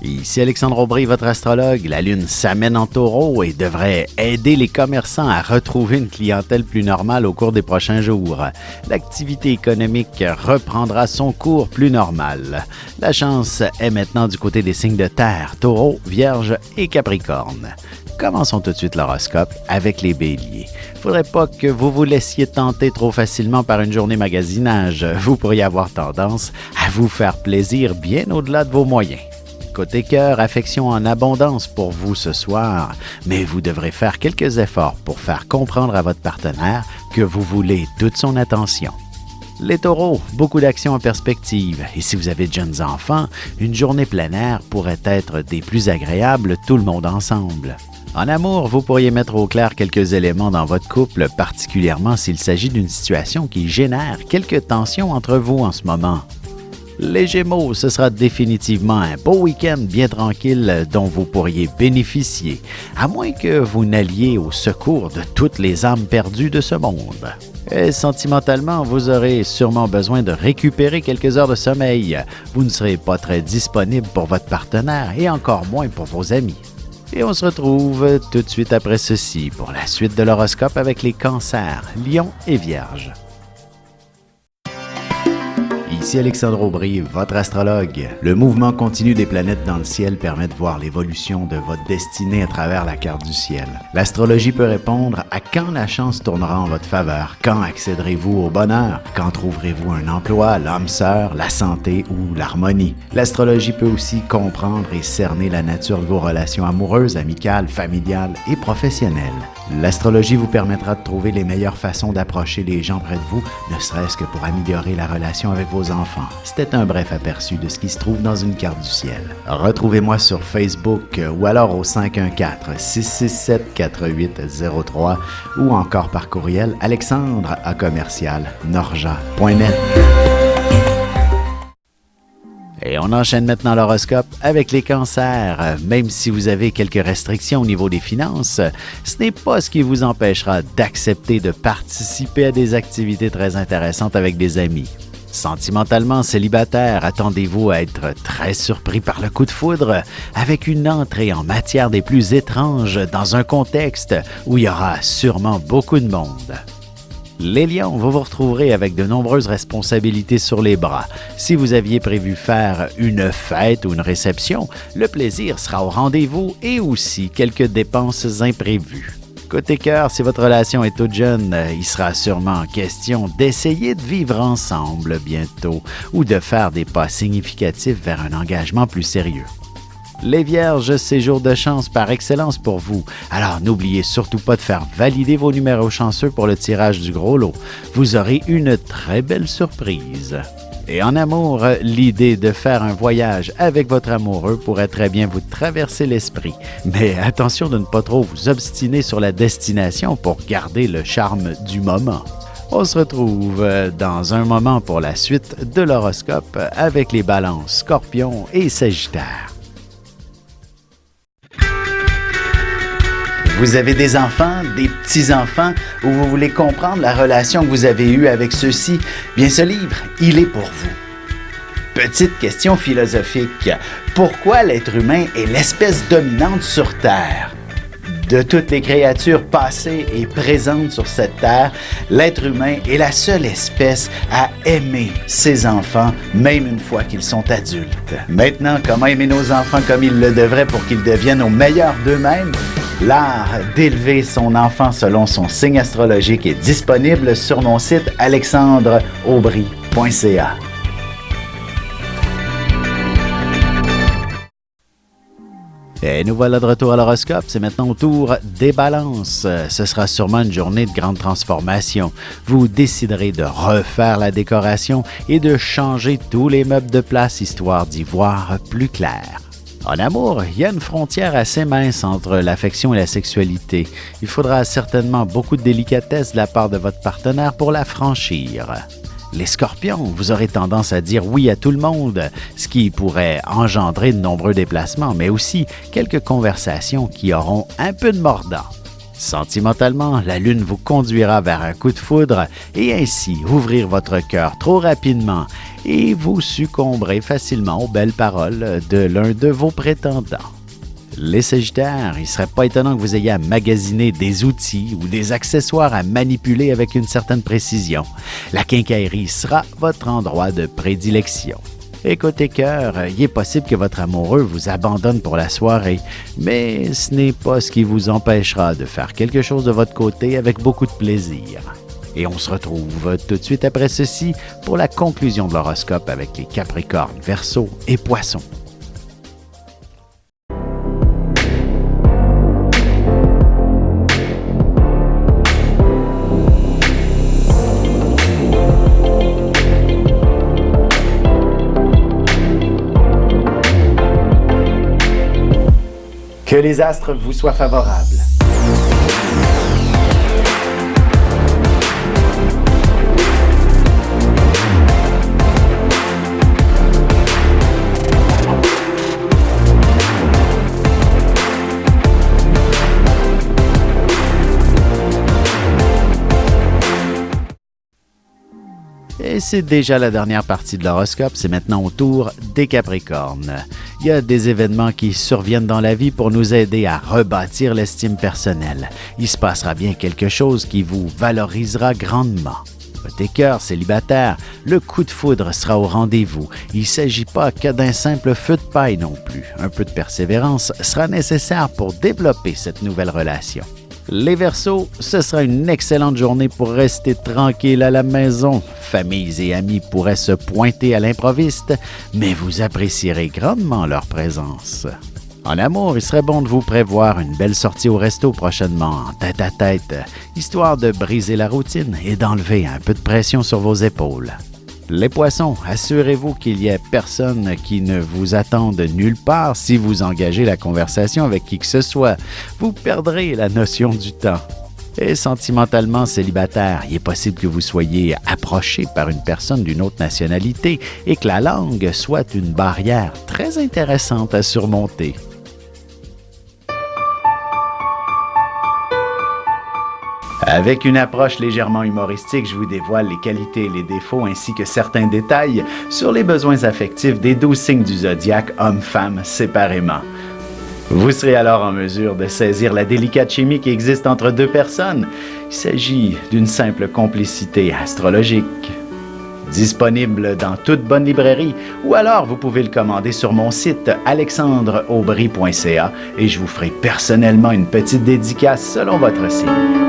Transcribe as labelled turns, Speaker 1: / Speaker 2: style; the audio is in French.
Speaker 1: Ici Alexandre Aubry, votre astrologue. La Lune s'amène en Taureau et devrait aider les commerçants à retrouver une clientèle plus normale au cours des prochains jours. L'activité économique reprendra son cours plus normal. La chance est maintenant du côté des signes de terre, Taureau, Vierge et Capricorne. Commençons tout de suite l'horoscope avec les Béliers. Faudrait pas que vous vous laissiez tenter trop facilement par une journée magasinage. Vous pourriez avoir tendance à vous faire plaisir bien au-delà de vos moyens. Côté cœur, affection en abondance pour vous ce soir, mais vous devrez faire quelques efforts pour faire comprendre à votre partenaire que vous voulez toute son attention. Les taureaux, beaucoup d'actions en perspective, et si vous avez de jeunes enfants, une journée plein air pourrait être des plus agréables tout le monde ensemble. En amour, vous pourriez mettre au clair quelques éléments dans votre couple, particulièrement s'il s'agit d'une situation qui génère quelques tensions entre vous en ce moment. Les Gémeaux, ce sera définitivement un beau week-end bien tranquille dont vous pourriez bénéficier, à moins que vous n'alliez au secours de toutes les âmes perdues de ce monde. Et sentimentalement, vous aurez sûrement besoin de récupérer quelques heures de sommeil. Vous ne serez pas très disponible pour votre partenaire et encore moins pour vos amis. Et on se retrouve tout de suite après ceci pour la suite de l'horoscope avec les cancers, lions et vierges. Ici Alexandre Aubry, votre astrologue. Le mouvement continu des planètes dans le ciel permet de voir l'évolution de votre destinée à travers la carte du ciel. L'astrologie peut répondre à quand la chance tournera en votre faveur, quand accéderez-vous au bonheur, quand trouverez-vous un emploi, l'âme sœur, la santé ou l'harmonie. L'astrologie peut aussi comprendre et cerner la nature de vos relations amoureuses, amicales, familiales et professionnelles. L'astrologie vous permettra de trouver les meilleures façons d'approcher les gens près de vous, ne serait-ce que pour améliorer la relation avec vos enfants. C'était un bref aperçu de ce qui se trouve dans une carte du ciel. Retrouvez-moi sur Facebook ou alors au 514-667-4803 ou encore par courriel alexandre@norja.net. Et on enchaîne maintenant l'horoscope avec les cancers. Même si vous avez quelques restrictions au niveau des finances, ce n'est pas ce qui vous empêchera d'accepter de participer à des activités très intéressantes avec des amis. Sentimentalement célibataire, attendez-vous à être très surpris par le coup de foudre avec une entrée en matière des plus étranges dans un contexte où il y aura sûrement beaucoup de monde. Les lions, vous vous retrouverez avec de nombreuses responsabilités sur les bras. Si vous aviez prévu faire une fête ou une réception, le plaisir sera au rendez-vous et aussi quelques dépenses imprévues. Côté cœur, si votre relation est toute jeune, il sera sûrement question d'essayer de vivre ensemble bientôt ou de faire des pas significatifs vers un engagement plus sérieux. Les Vierges, c'est jour de chance par excellence pour vous. Alors n'oubliez surtout pas de faire valider vos numéros chanceux pour le tirage du gros lot. Vous aurez une très belle surprise. Et en amour, l'idée de faire un voyage avec votre amoureux pourrait très bien vous traverser l'esprit. Mais attention de ne pas trop vous obstiner sur la destination pour garder le charme du moment. On se retrouve dans un moment pour la suite de l'horoscope avec les balances, scorpions et sagittaires. Vous avez des enfants, des petits-enfants, ou vous voulez comprendre la relation que vous avez eue avec ceux-ci? Bien, ce livre, il est pour vous. Petite question philosophique. Pourquoi l'être humain est l'espèce dominante sur Terre? De toutes les créatures passées et présentes sur cette terre, l'être humain est la seule espèce à aimer ses enfants, même une fois qu'ils sont adultes. Maintenant, comment aimer nos enfants comme ils le devraient pour qu'ils deviennent au meilleur d'eux-mêmes? L'art d'élever son enfant selon son signe astrologique est disponible sur mon site alexandreaubry.ca. Et nous voilà de retour à l'horoscope, c'est maintenant au tour des balances. Ce sera sûrement une journée de grande transformation. Vous déciderez de refaire la décoration et de changer tous les meubles de place histoire d'y voir plus clair. En amour, il y a une frontière assez mince entre l'affection et la sexualité. Il faudra certainement beaucoup de délicatesse de la part de votre partenaire pour la franchir. Les scorpions, vous aurez tendance à dire oui à tout le monde, ce qui pourrait engendrer de nombreux déplacements, mais aussi quelques conversations qui auront un peu de mordant. Sentimentalement, la Lune vous conduira vers un coup de foudre et ainsi ouvrir votre cœur trop rapidement et vous succomberez facilement aux belles paroles de l'un de vos prétendants. Les Sagittaires, il ne serait pas étonnant que vous ayez à magasiner des outils ou des accessoires à manipuler avec une certaine précision. La quincaillerie sera votre endroit de prédilection. Et côté cœur, il est possible que votre amoureux vous abandonne pour la soirée, mais ce n'est pas ce qui vous empêchera de faire quelque chose de votre côté avec beaucoup de plaisir. Et on se retrouve tout de suite après ceci pour la conclusion de l'horoscope avec les Capricornes, Verseaux et Poissons. Que les astres vous soient favorables. Et c'est déjà la dernière partie de l'horoscope, c'est maintenant au tour des Capricornes. Il y a des événements qui surviennent dans la vie pour nous aider à rebâtir l'estime personnelle. Il se passera bien quelque chose qui vous valorisera grandement. Côté cœur célibataire, le coup de foudre sera au rendez-vous. Il ne s'agit pas que d'un simple feu de paille non plus. Un peu de persévérance sera nécessaire pour développer cette nouvelle relation. Les Verseaux, ce sera une excellente journée pour rester tranquille à la maison. Familles et amis pourraient se pointer à l'improviste, mais vous apprécierez grandement leur présence. En amour, il serait bon de vous prévoir une belle sortie au resto prochainement, en tête-à-tête, histoire de briser la routine et d'enlever un peu de pression sur vos épaules. Les Poissons, assurez-vous qu'il n'y ait personne qui ne vous attende nulle part si vous engagez la conversation avec qui que ce soit. Vous perdrez la notion du temps. Et sentimentalement célibataire, il est possible que vous soyez approché par une personne d'une autre nationalité et que la langue soit une barrière très intéressante à surmonter. Avec une approche légèrement humoristique, je vous dévoile les qualités et les défauts ainsi que certains détails sur les besoins affectifs des 12 signes du zodiaque, hommes-femmes, séparément. Vous serez alors en mesure de saisir la délicate chimie qui existe entre deux personnes. Il s'agit d'une simple complicité astrologique. Disponible dans toute bonne librairie ou alors vous pouvez le commander sur mon site alexandreaubry.ca et je vous ferai personnellement une petite dédicace selon votre signe.